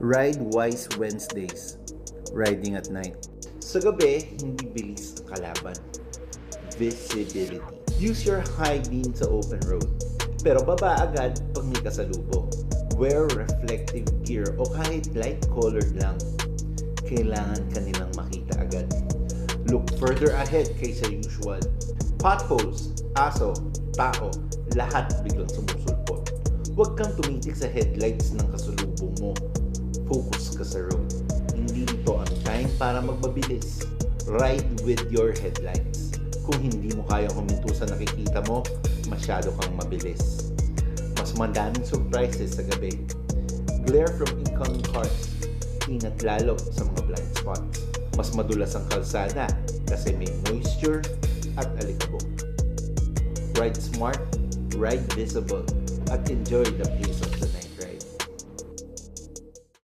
Ride Wise Wednesdays. Riding at night. Sa gabi, hindi bilis ang kalaban. Visibility. Use your high beam sa open road. Pero baba agad pag may kasalubong. Wear reflective gear o kahit light colored lang. Kailangan ka nilang makita agad. Look further ahead kaysa usual. Potholes, aso, tao, lahat biglang sumusulpot. Huwag kang tumitik sa headlights ng kasalubong mo. Focus ka sa road. Hindi ito ang time para magmabilis. Ride with your headlights. Kung hindi mo kayang huminto sa nakikita mo, masyado kang mabilis. Mas madaming surprises sa gabi. Glare from incoming cars. Ingat lalo sa mga blind spots. Mas madulas ang kalsada kasi may moisture at alikabok. Ride smart, ride visible, at enjoy the pace of